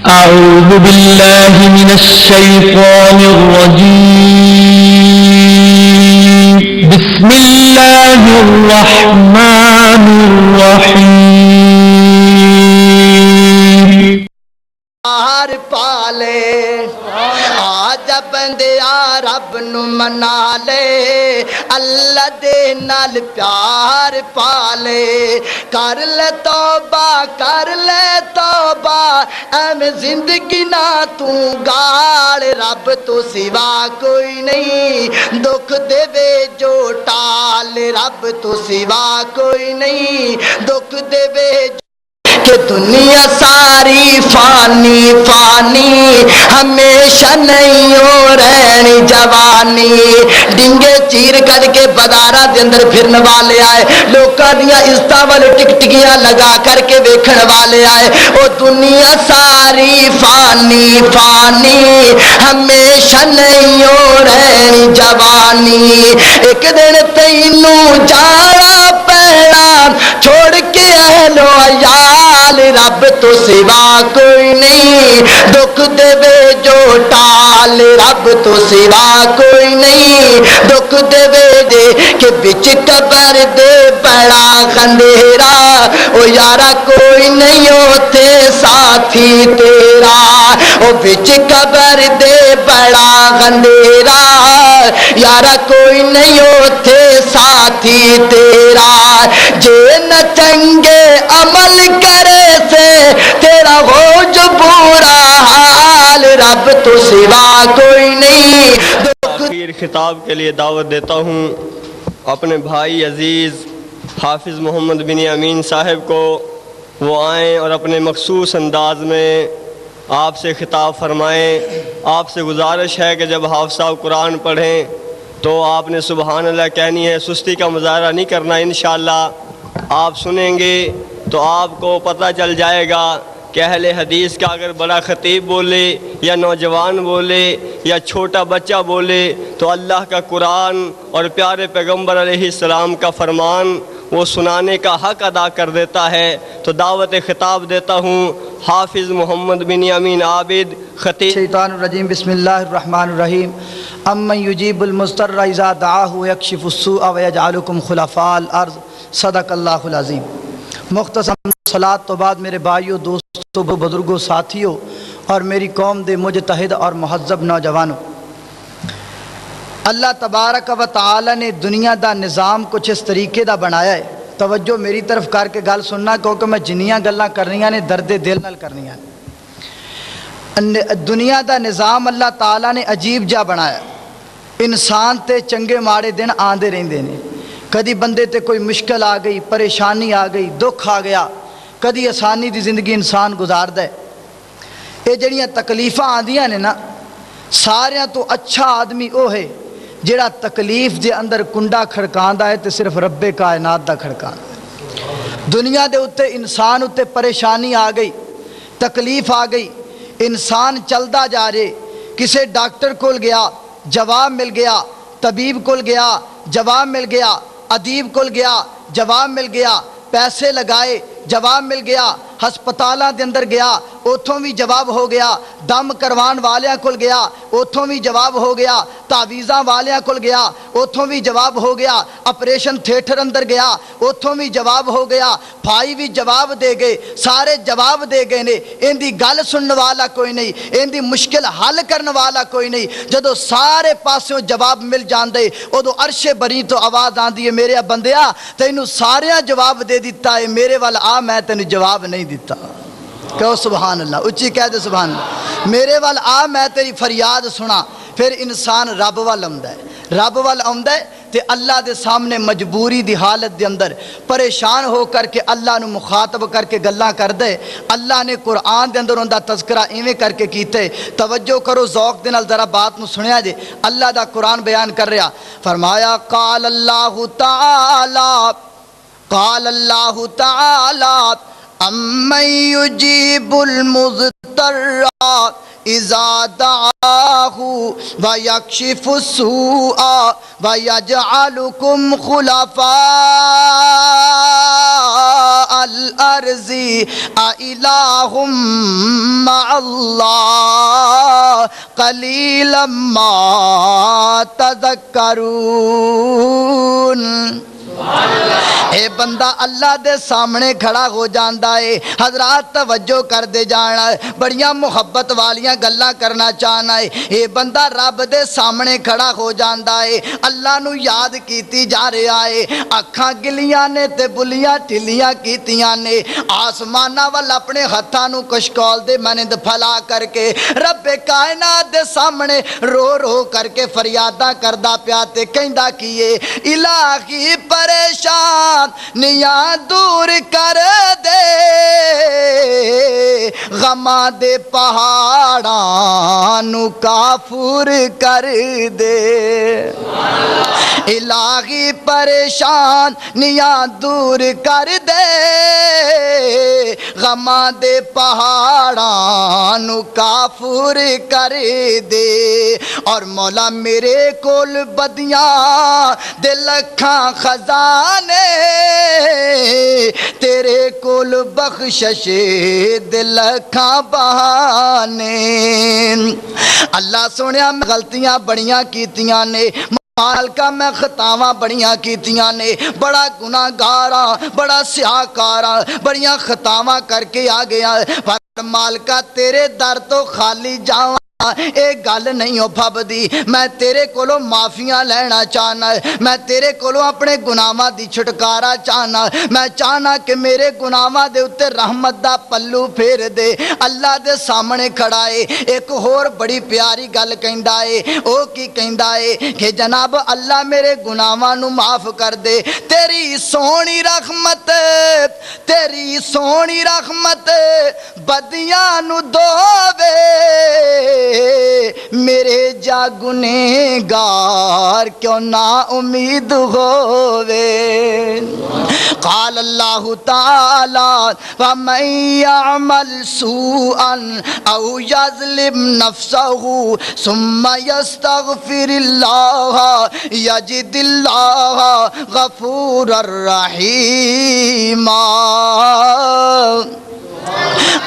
أعوذ بالله من الشيطان الرجيم. بسم الله الرحمن الرحيم. ہر پالے آج بندیا رب نو منا لے، اللہ دے نال پیار پالے، کر لے توبہ ایویں زندگی نہ تو گال، رب تو سوا کوئی نہیں دکھ دے وے جو ٹال، رب تو سوا کوئی نہیں دکھ دے وے کہ دنیا ساری فانی فانی، ہمیشہ نہیں ہو رہنی جوانی، ڈنگے چیر کر کے بازاراں دے اندر پھرن والے آئے، لوکاں دیاں عزتاں ول ٹکٹکیاں لگا کر کے ویکھن والے آئے، او دنیا ساری فانی فانی، ہمیشہ نہیں ہو رہنی جوانی، ایک دن تینوں جانا پینا چھوڑ کے اہل و عیال، رب تو سوا کوئی نہیں دکھ دے وے جو ٹال، رب تو سوا کوئی نہیں دکھ دے وے دے کہ بچ قبر دے بڑا خندیرا، او یارا کوئی نہیں ہوتے ساتھی تیرا، او بچ قبر دے بڑا خندیرا، یارا کوئی نہیں ہوتے ساتھی تیرا، جے نہ چنگے عمل کرے سے تیرا ہو جو برا حال، رب تو سوا کوئی نہیں۔ آخر خطاب کے لیے دعوت دیتا ہوں اپنے بھائی عزیز حافظ محمد بن امین صاحب کو، وہ آئیں اور اپنے مخصوص انداز میں آپ سے خطاب فرمائیں۔ آپ سے گزارش ہے کہ جب حافظ صاحب قرآن پڑھیں تو آپ نے سبحان اللہ کہنی ہے، سستی کا مظاہرہ نہیں کرنا، انشاءاللہ آپ سنیں گے تو آپ کو پتہ چل جائے گا کہ اہل حدیث کا اگر بڑا خطیب بولے یا نوجوان بولے یا چھوٹا بچہ بولے تو اللہ کا قرآن اور پیارے پیغمبر علیہ السلام کا فرمان وہ سنانے کا حق ادا کر دیتا ہے۔ تو دعوت خطاب دیتا ہوں حافظ محمد بن امین عابد خطیب۔ شیطان الرجیم، بسم اللہ الرحمن الرحیم۔ امن یجیب المضطر اذا دعاہ ویکشف السوء ویجعلکم خلفاء الارض، صدق اللہ العظیم۔ مختصر صلاۃ تو بعد میرے بھائیوں، دوستوں، بزرگوں، ساتھیوں اور میری قوم دے مجتہد اور مہذب نوجوانوں، اللہ تبارک و تعالی نے دنیا دا نظام کچھ اس طریقے دا بنایا ہے۔ توجہ میری طرف کر کے گل سننا، کیونکہ میں جنیاں گلاں کرنیاں نے درد دل نال کرنیاں نے۔ دنیا دا نظام اللہ تعالی نے عجیب جا بنایا، انسان تے چنگے ماڑے دن آندے رہندے نے، کدی بندے تے کوئی مشکل آ گئی، پریشانی آ گئی، دکھ آ گیا، کدی آسانی دی زندگی انسان گزاردا ہے۔ یہ جڑیاں تکلیفاں آندیاں نے نا، ساریاں تو اچھا آدمی او ہے جڑا تکلیف دے اندر کنڈا کھڑکاندا ہے تے صرف رب کائنات دا کھڑکاندا ہے۔ دنیا دے اتے انسان اتے پریشانی آ گئی، تکلیف آ گئی، انسان چلدا جا رہے، کسے ڈاکٹر کول گیا جواب مل گیا، طبیب کول گیا جواب مل گیا، ادیب کول گیا جواب مل گیا، پیسے لگائے جواب مل گیا، ہسپتالاں دے اندر گیا اتھوں بھی جواب ہو گیا، دم کروان والیاں کول گیا اتھوں بھی جواب ہو گیا، تعویذاں والیاں کول گیا اتھوں بھی جواب ہو گیا، آپریشن تھیٹر اندر گیا اتھوں بھی جواب ہو گیا، بھائی بھی جواب دے گئے، سارے جواب دے گئے نے، ان دی گل سننے والا کوئی نہیں، ان دی مشکل حل کرنے والا کوئی نہیں۔ جدو سارے پاسوں جواب مل جاندے ادو عرش بری تو آواز آندی ہے، میرے بندیا تینوں ساریاں جواب دے دیتا ہے، میرے وال آ میں تینوں جواب نہیں دیتا۔ کہو سبحان اللہ، اچھی کہہ دے سبحان اللہ۔ میرے وال آ میں تیری فریاد سنا، پھر انسان رب وال آندا ہے، رب وال آندا ہے تے اللہ دے سامنے مجبوری دی حالت دے اندر پریشان ہو کر کے اللہ نو مخاطب کر کے گلاں کر دے۔ اللہ نے قرآن دے اندر اوندا تذکرہ ایویں کر کے کیتے، توجہ کرو ذوق دے نال ذرا بات نو سنیا جے۔ اللہ دا قرآن بیان کر رہا، فرمایا قال اللہ تعالی امن یجیب المضطر اذا دعاہ ویکشف السوء ویجعلکم خلفاء الارض االہ مع اللہ قلیلا ما تذکرون۔ اے بندہ اللہ دے سامنے کھڑا ہو جاندا ہے۔ حضرات توجہ کر دے جانا، بڑیاں محبت والیاں گلاں کرنا چاہنا ہے۔ اے بندہ رب دے سامنے کھڑا ہو جاندا ہے، اللہ نو یاد کیتی جا رہا ہے، اکھاں گلیاں نے تے بلیاں ٹھلیاں کیتیاں نے، آسماناں ول اپنے ہتھاں نو کشکول دے مانند پھیلا کر کے رب کائنات دے سامنے رو رو کر کے فریاداں کردا پیا تے کہندا کیے الہی پریشان نیاں دور کر دے، غماں دے پہاڑاں نو کافور کر دے۔ الہی پریشان نیاں دور کر دے، غماں دے پہاڑاں نو کافور کر دے۔ اور مولا میرے کول بدیاں دے لکھاں خزانے، تیرے کول بخشش دے لکھاں بہانے۔ اللہ سونیا میں غلطیاں بڑیاں کیتیاں نے، مالکہ میں خطاواں بڑیاں کیتیاں نے، بڑا گناہگاراں، بڑا سیاہکاراں، بڑیاں خطاواں کر کے آ گیا، پر مالکہ تیرے در تو خالی جاواں ایک گل نہیں ہو پھبدی۔ میں تیرے کولوں معافیاں لینا چاہنا، میں تیرے کولوں اپنے گناہاں دی چھٹکارا چاہنا، میں چاہنا کہ میرے گناہاں دے اتے رحمت دا پلو پھیر دے۔ اللہ دے سامنے کھڑا ہے، ایک اور بڑی پیاری گل کہندا ہے، او کی کہندا ہے کہ جناب اللہ میرے گناہاں نو معاف کر دے، تیری سونی رحمت، تیری سونی رحمت بدیاں نو دووے، میرے جا گنہگار کیوں نا امید ہووے۔ قال اللہ تعالی وَمَن يَعْمَلْ سُوءًا أَوْ يَظْلِمْ نَفْسَهُ ثُمَّ يَسْتَغْفِرِ اللَّهَ يَجِدِ اللَّهَ غَفُورًا رَحِيمًا۔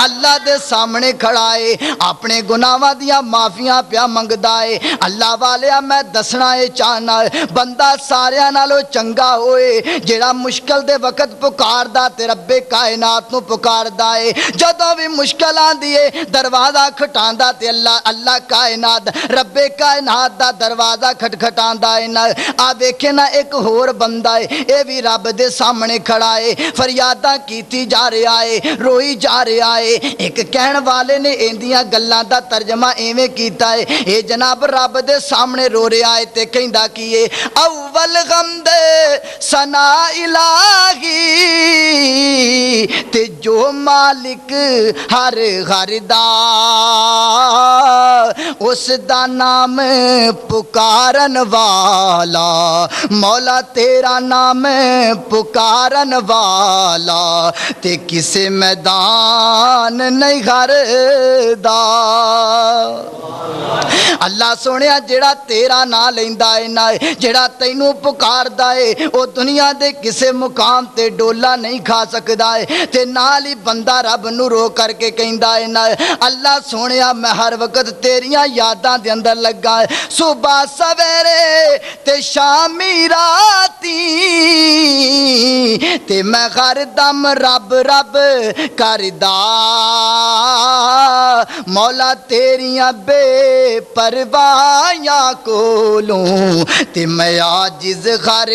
اللہ دے سامنے کھڑا ہے، اپنے گناہاں دیاں معافیاں پیا منگدا ہے۔ اللہ والیا میں دسنا ہے چاہنا ہے، بندہ ساریاں نالوں چنگا ہوئے جیڑا مشکل دے وقت پکاردا تے رب کائنات نو پکاردا ہے۔ جدوں بھی مشکل آندی ہے دروازہ کھٹاندا تے اللہ کائنات رب کائنات دا دروازہ کھٹکھٹاندا ہے نا۔ آ ویکھے نا ایک ہور بندہ ہے، اے بھی رب دے سامنے کھڑا ہے، فریاداں کیتی جا رہا ہے، روئی جا رہا ہے۔ ایک کہن والے نے ایندیاں گلاں دا ترجمہ ایویں کیتا ہے، اے جناب رب دے سامنے رو رہا ہے تے کہندا کیے اول غمد ثنا الہی تے جو مالک ہر گھر دا، اس دا نام پکارن والا، مولا تیرا نام پکارن والا تے کسے میدان نہیں گھر دا۔ اللہ سونیا جیڑا تیرا نا لیندا ہے نا، جیڑا تینوں پکاردا ہے او دنیا دے کسے مقام تے ڈولا نہیں کھا سکدا ہے۔ تے نال ہی بندہ رب نو رو کر کے کہندا ہے نا اللہ سونیا میں ہر وقت تیریاں یاداں دے اندر لگا ہے، صبح سویرے تے شامی راتی تے میں ہر دم رب رب کردا، مولا تیریاں بے پرواہیاں کولوں تے میں عاجز ہر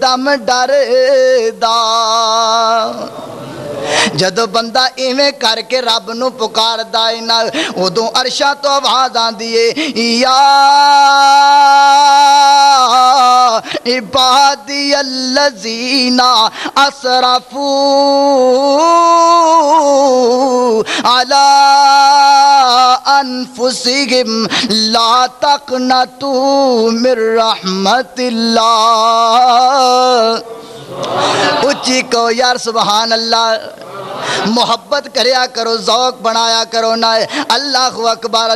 دم ڈردا۔ جدو بندہ ایویں کر کے رب نو پکاردا ہے نا، ادوں عرشاں تو آواز آندی ہے یا عبادی الذین اسرفوا علی انفسہم لا تقنطوا من رحمت اللہ۔ اچھی کو یار سبحان اللہ. محبت کریا کرو, ذوق بنایا کرو نا. اللہ اکبر.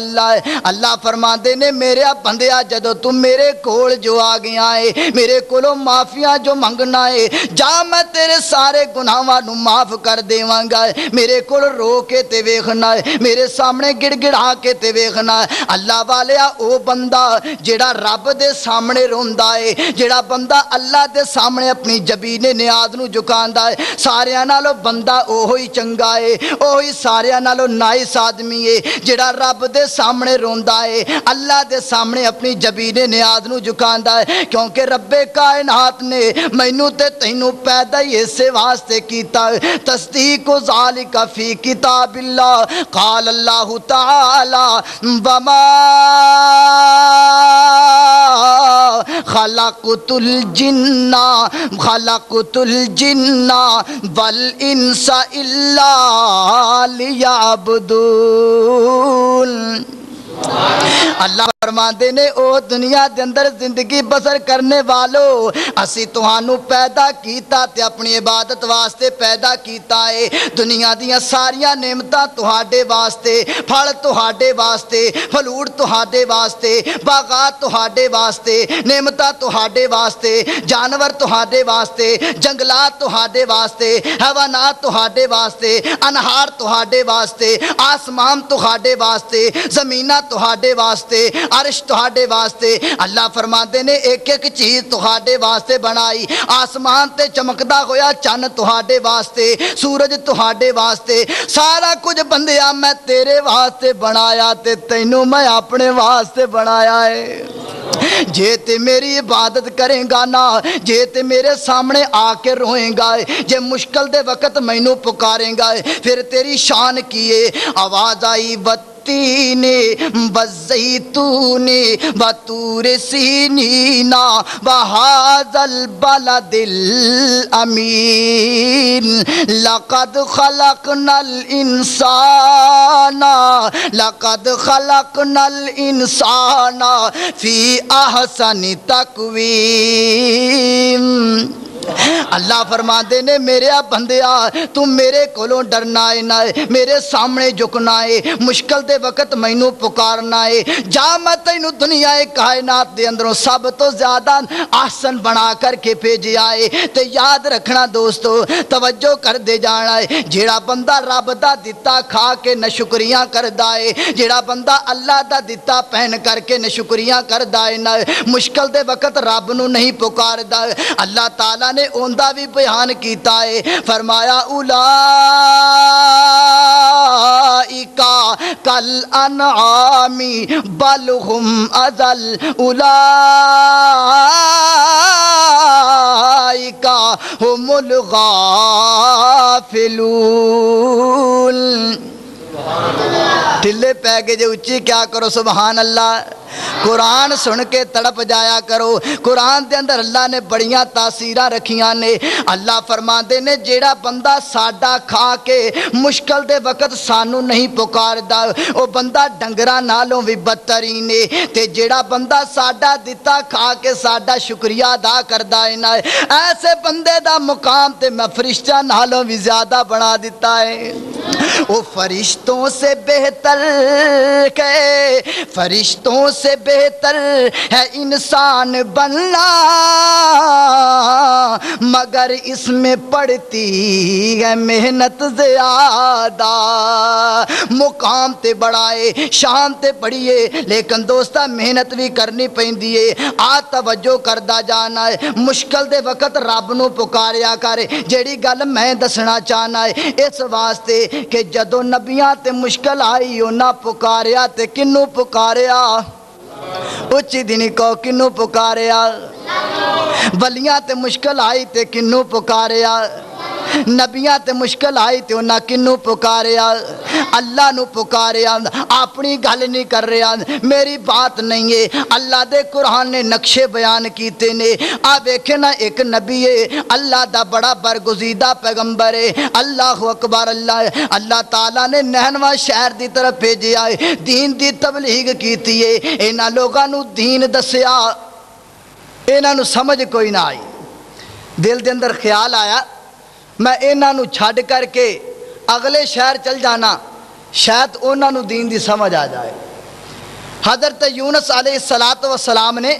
اللہ فرماندے نے میرے بندیا جدو تم میرے کول جو آ گیا ہے, میرے کولوں معافیاں جو منگنا ہے, جا میں تیرے سارے گناہاں نو معاف کر دیواں گا. میرے کول رو کے تے ویکھنا ہے, میرے سامنے گڑ گڑا کے تے ویکھنا ہے. اللہ والیا او بندہ جیڑا رب دے سامنے روندا ہے, جیڑا بندہ اللہ دے سامنے اپنی جبین نیاز نو جھکاندا ہے, ساریاں نالوں بندہ اوہی چنگا ہے, اوہی ساریاں نالوں نائس آدمی ہے جیڑا رب دے سامنے روندا ہے, اللہ دے سامنے اپنی جبین نیاز نو جھکاندا ہے. کیونکہ رب کائنات نے مینوں تے تینوں پیدا ہی اسے واسطے کیتا ہے. تصدیق ذالک فی کتاب اللہ. قال اللہ تعالی وما خلقت الجن والانس الا لیعبدون. اللہ فرماندے نے او دنیا دے اندر زندگی بسر کرنے والو, اسی تہانوں پیدا کیتا تے اپنی عبادت واسطے پیدا کیتا ہے. دنیا دیاں ساریاں نعمتاں تہاڈے واسطے, پھل تہاڈے واسطے, پھلوڑ تہاڈے واسطے, باغات تہاڈے واسطے, نعمتاں تہاڈے واسطے, جانور تہاڈے واسطے, جنگلات تہاڈے واسطے, حیوانات تہاڈے واسطے, انہار تہاڈے واسطے, آسمان تہاڈے واسطے, زمیناں تہاڈے واسطے, عرش تہاڈے واسطے. اللہ فرماندے نے ایک ایک چیز تہاڈے واسطے بنائی. آسمان تے چمکدا ہویا چن تہاڈے واسطے, سورج تہاڈے واسطے, سارا کچھ بندیا میں تیرے واسطے بنایا تے تینوں میں اپنے واسطے بنایا ہے. جے تے میری عبادت کریں گا نا, جے تے میرے سامنے آ کے روئیں گا, جے مشکل دے وقت مینوں پکاریں گا, پھر تیری شان کیے. آواز آئی والتین والزیتون وطور سینین وہذا البلد الامین لقد خلقنا الانسان فی احسن تقویم. اللہ فرماندے نے میرے بندیا تم میرے کولوں ڈرنا ہے نہ, میرے سامنے جھکنا ہے, مشکل دے وقت مینوں پکارنا ہے. جا میں تینوں دنیا کائنات دے اندروں سب تو زیادہ احسن بنا کر کے بھیجیا ہے. تے یاد رکھنا دوستو, توجہ کر دے جانا ہے, جیڑا بندہ رب دا دتا کھا کے نشکریاں کردا ہے, جیڑا بندہ اللہ دا دتا پہن کر کے نشکریاں کردا ہے نہ, مشکل دے وقت رب نو نہیں پکاردا. اللہ تعالیٰ نے اوندا بھی بیان کیتا ہے, فرمایا اولائکا کل انعام بل ہم اضل اولائکا ہم الغافلون. ٹھلے پہ گئے جو اچھی کیا کرو سبحان اللہ. قرآن سن کے تڑپ جایا کرو. قرآن دے اندر اللہ نے بڑیاں تاثیرہ رکھیاں نے. اللہ فرماندے نے جیڑا بندہ ساڈا کھا کے مشکل دے وقت سانو نہیں پکاردا, او بندہ ڈنگراں نالوں بھی بدترین ہے. تے جیڑا بندہ ساڈا دتا کھا کے ساڈا شکریہ ادا کردا ہے نا, ایسے بندے دا مقام تے میں فرشتیاں نالوں بھی زیادہ بنا دیتا ہے. او فرشتوں سے بہتر کہ فرشتوں سے بہتر ہے انسان بننا, مگر اس میں پڑتی ہے محنت زیادہ. مقام تے بڑا ہے, شان تے بڑی ہے, لیکن دوستا محنت بھی کرنی پیندی ہے. آ توجہ کردا جانا ہے, مشکل دے وقت رب نو پکاریا کرے. جیڑی گل میں دسنا چاہنا ہے اس واسطے کہ جدو نبیاں تے مشکل آئی انہاں پکاریا تے کنوں پکاریا, اچھی دنی کو کنوں پکاریا. ولیاں تے مشکل آئی تے کنوں پکاریا, نبیاں تے مشکل آئی تے انہاں کنوں پکاریا, اللہ نو پکاریا. اپنی گل نہیں کر رہا, میری بات نہیں ہے. اللہ دے قرآن نے نقشے بیان کیتے نے. آ ویکھے نا ایک نبی ہے, اللہ دا بڑا برگزیدہ پیغمبر ہے. اللہ اکبر. اللہ تعالیٰ نے نینوا شہر دی طرف بھیجیا ہے, دین دی تبلیغ کیتی ہے. انہاں لوگاں نو دین دسیا, انہاں نو سمجھ کوئی نہ آئی. دل دے اندر خیال آیا میں انہاں نو چھڈ کر کے اگلے شہر چل جانا، شاید انہاں نو دین دی سمجھ آ جائے۔ حضرت یونس علیہ السلام نے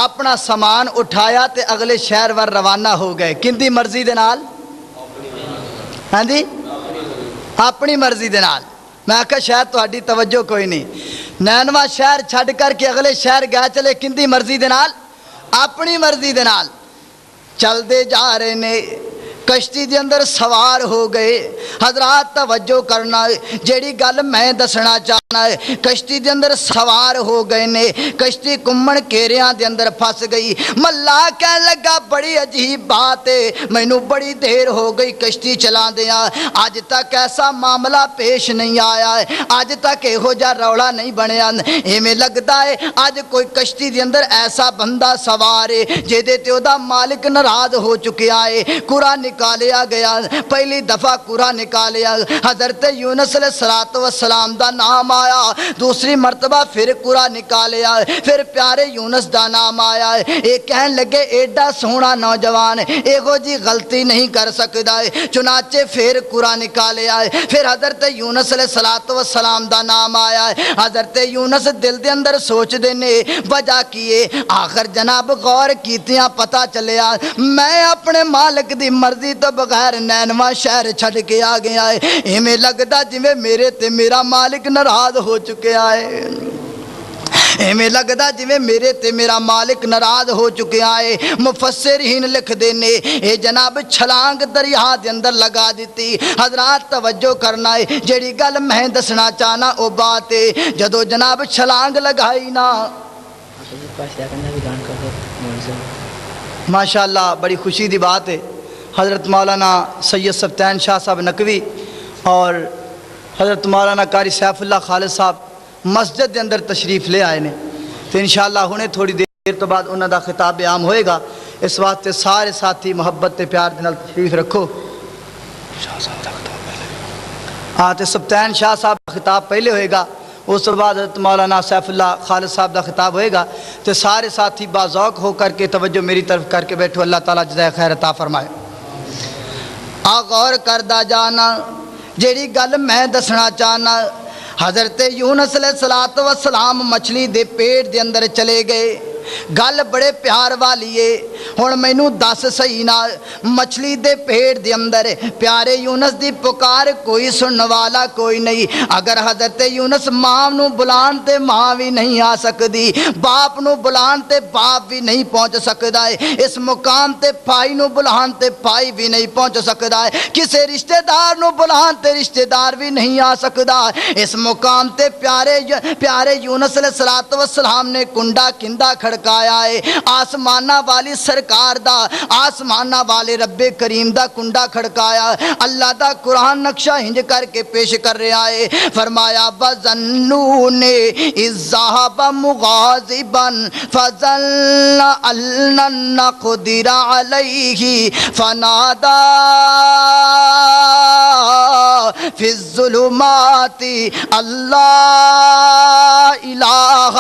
اپنا سامان اٹھایا تے اگلے شہر ور روانہ ہو گئے، کندی مرضی دے نال؟ ہاں جی، اپنی مرضی دے نال۔ میں آکھا شاید تہاڈی توجہ کوئی نہیں، نینوا شہر چھڈ کر کے اگلے شہر گئے چلے کندی مرضی دے نال؟ اپنی مرضی دے نال۔ چل دے جا رہے نے، کشتی دے اندر سوار ہو گئے۔ حضرات توجہ کرنا ہے، جیڑی گل میں دسنا چاہنا ہے، کشتی دے اندر سوار ہو گئے نے، کشتی کمن کیریاں دے اندر پھس گئی۔ ملا کہنے لگا بڑی عجیب بات ہے، مینوں بڑی دیر ہو گئی کشتی چلا دیا، آج تک ایسا معاملہ پیش نہیں آیا ہے، آج تک یہو جا رولا نہیں بنیا۔ ایویں لگدا ہے آج کوئی کشتی دے اندر ایسا بندہ سوار ہے جہدے تے او دا مالک ناراض ہو چکیا ہے۔ قرآن نکالیا گیا، پہلی دفعہ قرآن نکالیا، حضرت یونس علیہ السلام دا نام آیا، دوسری مرتبہ پھر قرآن نکالیا، پھر پیارے یونس دا نام آیا ہے۔ ایک کہن لگے ایڈا سونا نوجوان ایگو جی غلطی نہیں کر سکتا ہے، چنانچہ پھر قرآن نکالیا ہے، پھر حضرت یونس علیہ السلام دا نام آیا ہے۔ حضرت یونس دل دے اندر سوچ دینے وجہ کیے، آخر جناب غور کیتیاں پتہ چلیا میں اپنے مالک دی مرضی تو بغیر نینوا شہر چھڈ کے آ گیا ہے، ایویں لگدا جویں میرے تے میرا مالک ناراض ہو چکیا ہے، ایویں لگدا جویں میرے تے میرا مالک ناراض ہو چکیا ہے۔ مفسرین لکھ دینے اے جناب چھلانگ دریا دے اندر لگا دیتی۔ حضرات توجہ کرنا ہے، جیڑی گل میں دسنا چاہنا او بات ہے، جدو جناب چھلانگ لگائی نا، ماشاءاللہ بڑی خوشی دی بات ہے، حضرت مولانا سید سبطین شاہ صاحب نقوی اور حضرت مولانا قاری سیف اللہ خالد صاحب مسجد دے اندر تشریف لے آئے نے، تو انشاءاللہ ہونے تھوڑی دیر تو بعد انہوں دا خطاب عام ہوئے گا، اس واسطے سارے ساتھی محبت تے پیار دے نال تشریف رکھو۔ ہاں تے سبطین شاہ صاحب کا خطاب پہلے ہوئے گا، اس کے بعد حضرت مولانا سیف اللہ خالد صاحب دا خطاب ہوئے گا، تو سارے ساتھی باذوق ہو کر کے توجہ میری طرف کر کے بیٹھو، اللہ تعالیٰ جزائے خیر عطا فرمائے۔ غور کردہ جانا جیڑی گل میں دسنا چاہنا، حضرت یونس علیہ السلام مچھلی دے پیٹ دے اندر چلے گئے، گل بڑے پیار والی ہے، ہن مینوں دس صحیح نہ مچھلی دے پیٹ دے اندر پیارے یونس دی پکار کوئی سنن والا کوئی نہیں، اگر حضرت یونس ماں نو بلان تے ماں بھی نہیں آ سکدی، باپ نو بلان تے باپ بھی نہیں پہنچ سکدا ہے، اس مقام تے بھائی نو بلان تے بھائی بھی نہیں پہنچ سکدا ہے، کسے رشتہ دار نو بلان تے رشتہ دار بھی نہیں آ سکدا، اس مقام تے پیارے یونس علیہ السلام نے کنڈا کندہ کھڑکایا ہے، آسمانہ والی سرکار دا، آسمانہ والے رب کریم دا کنڈا کھڑکایا، اللہ دا قرآن نقشہ ہنج کر کے پیش کر رہا ہے، فرمایا وَظَنُّونِ إِذْ ذَهَبَ مُغَاضِبًا فَظَنَّ أَن لَّن نَّقْدِرَ عَلَيْهِ فَنَادَىٰ فِي الظُّلُمَاتِ أَلَّا إِلَٰهَ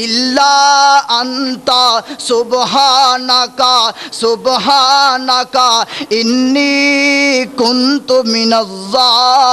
إِلَّا أَنتَ سُبْحَانَكَ إِنِّي كُنتُ مِنَ الظَّالِمِينَ۔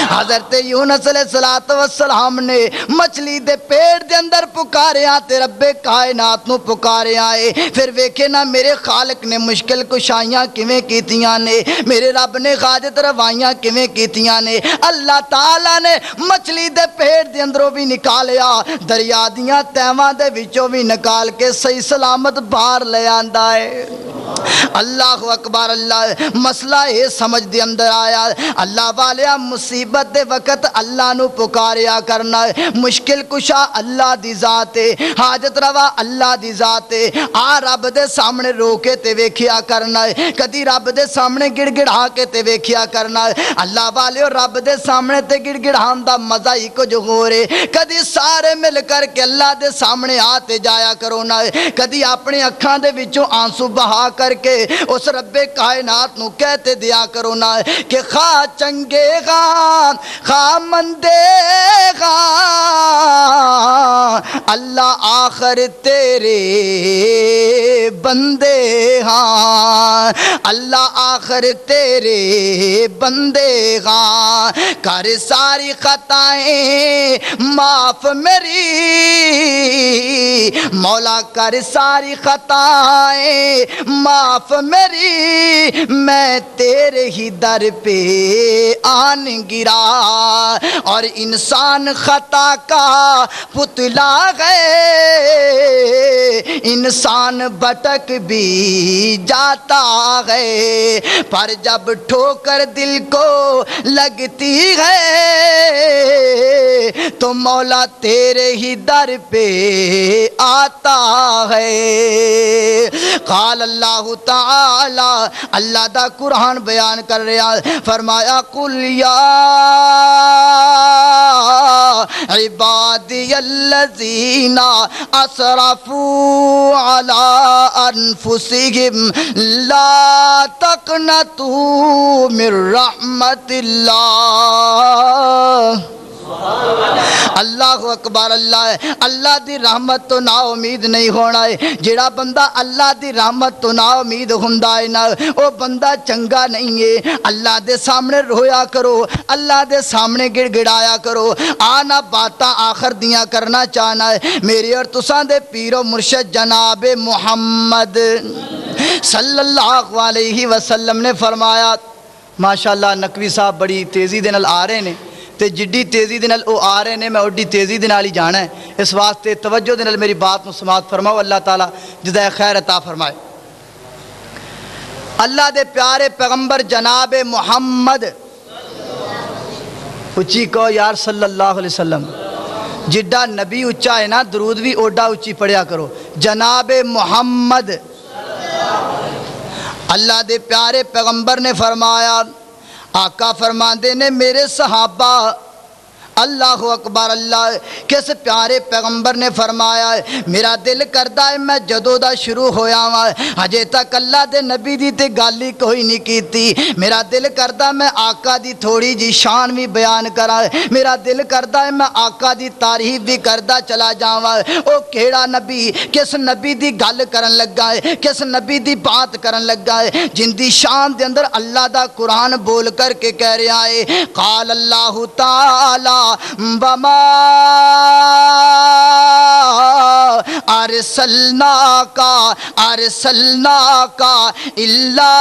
حضرت یونس علیہ السلام نے مچھلی دے پیٹ دے اندر پکاریا تے رب کائنات نو پکاریا ہے، پھر ویکھے نا میرے خالق نے مشکل کشائیاں کیویں کیتیاں نے، میرے رب نے حاجت روائیاں کیویں کیتیاں نے، اللہ تعالیٰ نے مچھلی دے پیٹ دے اندروں بھی نکالیا، دریا دیاں تہواں دے وچوں بھی نکال کے صحیح سلامت باہر لے آندا ہے۔ اللہ اکبر، اللہ مسئلہ یہ سمجھ دے اندر آیا، اللہ والیا مصیبت دے وقت اللہ نو پکاریا کرنا ہے، مشکل کشا اللہ دی ذات ہے، حاجت روا اللہ دی ذات ہے، آ رب دے سامنے رو کے تے ویکھیا کرنا ہے، کدی رب دے سامنے گڑ گڑا کے تے ویکھیا کرنا ہے، اللہ والیو رب دے سامنے تے گڑ گڑان دا مزہ ہی کچھ ہو رہے، کدی سارے مل کر کے اللہ دے سامنے آتے جایا کرو نا، کدی اپنے اکھاں دے وچوں آنسو بہا کر کے اس رب کائنات نو کہتے دیا کرو نا کہ خواہ چنگے غان خواہ مندے غان اللہ آخر تیرے بندے ہاں اللہ آخر تیرے بندے ہاں کر ساری خطائیں معاف میری مولا کر ساری خطائیں معاف میری میں تیرے ہی در پہ آن گرا اور انسان خطا کا پتلا ہے انسان بھٹک بھی جاتا ہے پر جب ٹھوکر دل کو لگتی ہے تو مولا تیرے ہی در پہ آتا ہے قال اللہ تعالی اللہ دا قرآن بیان کر رہا فرمایا قل یا عبادی الذین اسرفوا علی انفسہم لا تقنطوا من رحمت اللہ اللہ اکبر اللہ دی رحمت تو نا امید نہیں ہونا ہے جڑا بندہ اللہ دی رحمت تو نا امید ہوندا ہے نا وہ بندہ چنگا نہیں ہے اللہ دے سامنے رویا کرو اللہ دے سامنے گڑ گڑایا کرو آنا باتاں آخر دیاں کرنا چاہنا ہے میری اور تساں دے پیر و مرشد جناب محمد صلی اللہ علیہ وسلم نے فرمایا ماشاءاللہ نقوی صاحب بڑی تیزی دے نال آ رہے نے تے جڈی تیزی دے نال او آ رہے نے میں اوڈی تیزی دے نال ہی جانا ہے اس واسطے توجہ دے نال میری بات نو سماعت فرماؤ اللہ تعالیٰ جزائے خیر عطا فرمائے اللہ دے پیارے پیغمبر جناب محمد اچھی کہو یار صلی اللہ علیہ وسلم جڈا نبی اچھا ہے نا درود بھی اوڈا اچھی پڑھیا کرو جناب محمد اللہ دے پیارے پیغمبر نے فرمایا آقا فرماندے نے میرے صحابہ اللہ اکبر اللہ کس پیارے پیغمبر نے فرمایا ہے میرا دل کردا ہے میں جدوں دا شروع ہویا ہاں ہجے تک اللہ دے نبی دی تے گل ہی کوئی نہیں کیتی میرا دل کردا میں آقا دی تھوڑی جی شان بھی بیان کراں میرا دل کردا ہے میں آقا دی تعریف بھی کردا چلا جاواں او کیڑا نبی کس نبی دی گل کرن لگا ہے کس نبی دی بات کرن لگا ہے جن دی شان دے اندر اللہ دا قرآن بول کر کے کہہ رہا ہے قال اللہ تعالی وما ارسلناک الا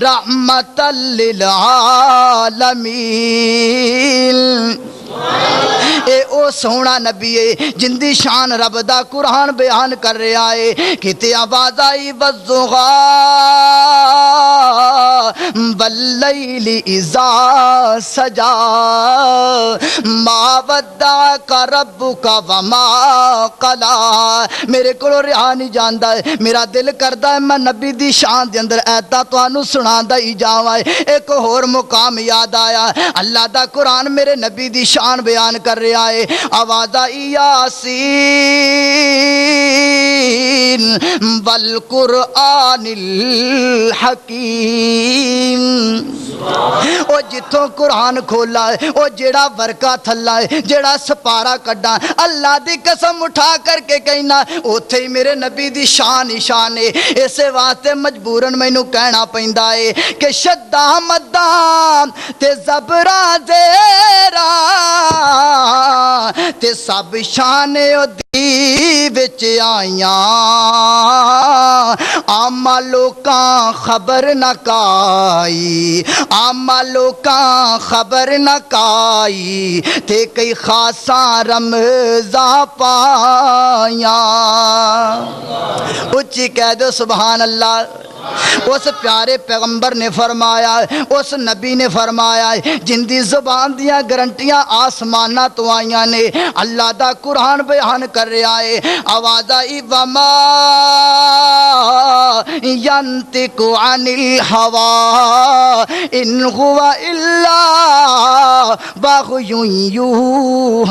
رحمت للعالمین اے او سونا نبی ہے جن دی شان رب دا قرآن بیان کر رہا ہے کتے آواز آئی والضحیٰ واللیل اذا سجا ما ودعک ربک وما قلا میرے کو رہا نہیں جاندا ہے میرا دل کردا ہے میں نبی دی شان دے اندر ایتا تانوں سناندا ہی جاواں ایک اور مقام یاد آیا اللہ دا قرآن میرے نبی دی شان بیان کر رہا ہے آواز آئی یاسین والقرآن الحکیم او جتوں قرآن کھولا ہے او جیڑا ورکا تھلا ہے جیڑا سپارا کڈا اللہ دی قسم اٹھا کر کے کہنا اوتھے ہی میرے نبی دی شان ہی شان ہے اسے واسطے مجبورن مینوں کہنا پیندا ہے کہ شدہ مدام تے زبرا زیرا تے سب شان او دی وچ آئیاں عامہ لوکاں خبر نہ کائی عامہ لوکاں خبر نہ کائی تے کئی خاصاں رمضاں پائیاں اچھی کہہ دو سبحان اللہ اس پیارے پیغمبر نے فرمایا اس نبی نے فرمایا جن دی زبان دیاں گرنٹیاں آسمانہ تو آئیاں نے اللہ دا قرآن بیان کر رہا ہے آواز آئی وما ینطق عن الہوی ان هو الا وحی یوحی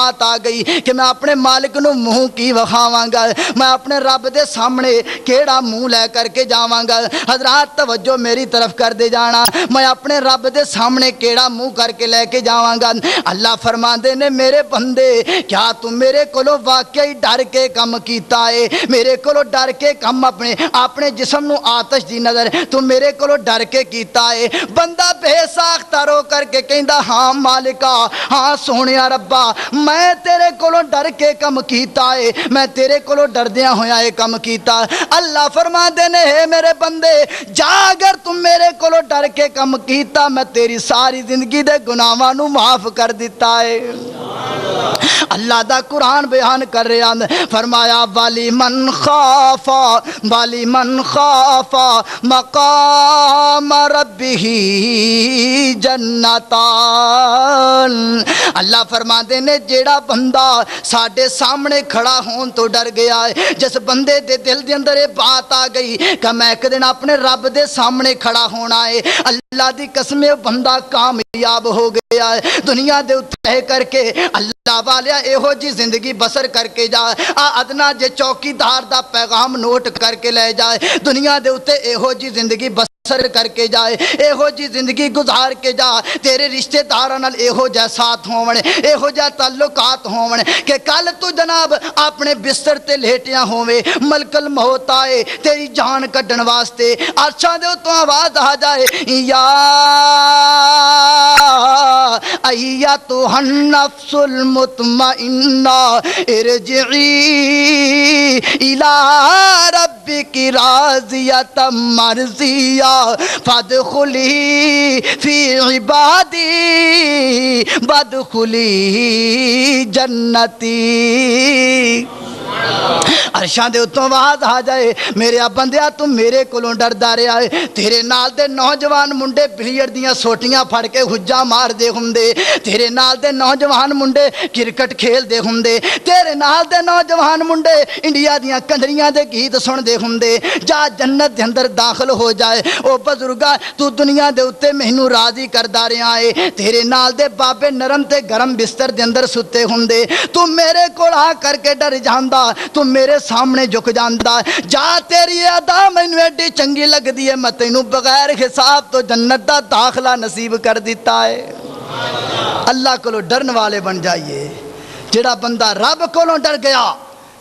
بات آ گئی کہ میں اپنے مالک نو منہ کی وکھاواں گا، میں اپنے رب دے سامنے کیڑا منہ لے کر کے جاواں گا۔ حضرات توجہ میری طرف کر دے جانا، میں اپنے رب دے سامنے کیڑا منہ کر کے لے کے جاواں گا۔ اللہ فرماندے نے میرے بندے کیا تم میرے کولو واقعی ڈر کے کم کیتا ہے؟ میرے کولو ڈر کے کم اپنے جسم نو آتش دی نظر تم میرے کولو ڈر کے کیتا ہے؟ بندہ بے ساختہ رو کر کے کہندا ہاں مالکا، ہاں سونیا ربا، میں تیرے کولو ڈر کے کم کیتا ہے، میں تیرے کولو ڈردیاں ہویا ہے کم کیتا۔ اللہ فرما دے نے ہے میرے بندے جا، اگر تم میرے کولو ڈر کے کم کیتا میں تیری ساری زندگی دے گناہاں نو معاف کر دیتا ہے۔ اللہ دا قرآن بیان کر رہا فرمایا والی من خافا مقام ربہ جنتان۔ اللہ فرما دے نے جیڑا بندہ ساڈے سامنے کھڑا ہون تو ڈر گیا ہے، جس بندے دے دل دے اندر یہ بات آ گئی کہ میں ایک دن اپنے رب دے سامنے کھڑا ہونا ہے، اللہ دی قسم بندہ کامیاب ہو گیا ہے۔ دنیا دے اتنے کر کے اللہ والیا ایہو جی زندگی بسر کر کے جائے، ادنا جے چوکی دار دا پیغام نوٹ کر کے لے جائے، دنیا دے اتنے ایہو جی زندگی بسر کر کے جائے، ایہو جی زندگی گزار کے جا، تیرے رشتے داراں نال ایہو جا ساتھ ہون، ایہو جا تعلقات ہون کہ کل تو جناب اپنے بستر تے لیٹیاں ہوویں، ملک الموت آئے تیری جان کڈن واسطے، عرشاں دے اتوں آواز آ جائے یا ایتھا النفس المطمئنہ ارجعی الی ربک راضیۃ مرضیہ فادخلی فی عبادی وادخلی جنتی۔ عرشاں دے اتوں آواز آ جائے میرے بندیا تم میرے کولوں ڈردا رہیا ہے، تیرے نال دے نوجوان منڈے بلیئر دیاں سوٹیاں پھڑ کے حجاں مار دے ہوندے، تیرے نال دے نوجوان منڈے کرکٹ کھیل دے ہوندے، تیرے نال دے نوجوان منڈے انڈیا دیاں کنجریاں دے گیت سن دے ہوندے، جا جنت دے اندر داخل ہو جائے۔ او بزرگا تو دنیا دے اتے مینوں راضی کردا رہیا ہے، تیرے نال دے بابے نرم تے گرم بستر دے اندر ستے ہوندے، تو میرے کول آ کر کے ڈر جاندا، تو میرے سامنے جھک جاندا، جا تیری ادا مینوں ایڈی چنگی لگدی ہے میں تینوں بغیر حساب تو جنت دا داخلہ نصیب کر دیتا ہے۔ اللہ کولوں ڈرن والے بن جائیے۔ جڑا بندہ رب کولوں ڈر گیا،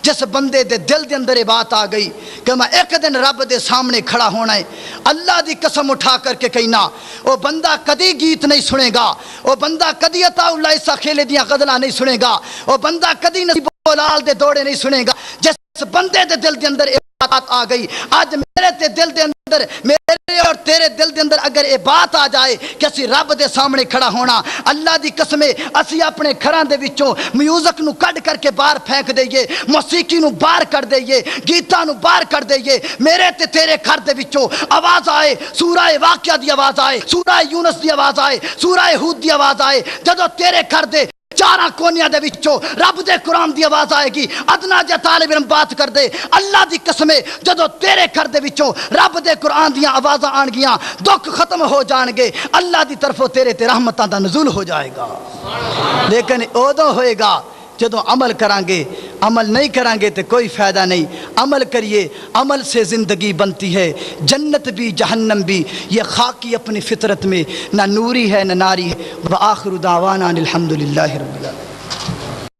جس بندے دے دل دے اندر یہ بات آ گئی کہ میں ایک دن رب دے سامنے کھڑا ہونا ہے، اللہ دی قسم اٹھا کر کے کہنا وہ بندہ کدی گیت نہیں سنے گا، وہ بندہ کدی عطا اللہ عیسیٰ کھیلے دیاں غزلاں نہیں سنے گا، وہ بندہ کدی نصیب لال دے دوڑے نہیں سنے گا۔ جس بندے دے دل دے اندر یہ بات آ گئی، آج میرے تے دل دے اندر، میرے اور تیرے دل دے اندر اگر یہ بات آ جائے کہ اسی رب دے سامنے کھڑا ہونا، اللہ دی قسم اسی اپنے گھراں دے وچوں میوزک نو کڈ کر کے باہر پھینک دئیے، موسیقی نو باہر کر دئیے، گیتاں نو باہر کر دئیے، میرے تے تیرے گھر دے وچوں آواز آئے، سورہ واقعہ دی آواز آئے، سورہ یونس دی آواز آئے، سورہ ہود دی آواز آئے، جدو تیرے گھر دے چاراں کونیاں دے وچوں رب دے قرآن دی آواز آئے گی، ادنا جا طالب علم بات کر دے، اللہ دی قسم جدو تیرے گھر دے وچوں رب دے قرآن دیاں آوازاں آن گیاں، دکھ ختم ہو جان گے، اللہ دی طرفوں تیرے تے رحمتاں دا نزول ہو جائے گا۔ لیکن ادوں ہوئے گا جدو عمل کریں گے، عمل نہیں کریں گے تو کوئی فائدہ نہیں۔ عمل کریے، عمل سے زندگی بنتی ہے، جنت بھی جہنم بھی، یہ خاکی اپنی فطرت میں نہ نوری ہے نہ ناری ہے۔ وآخر دعوانا الحمدللہ رب العالمین۔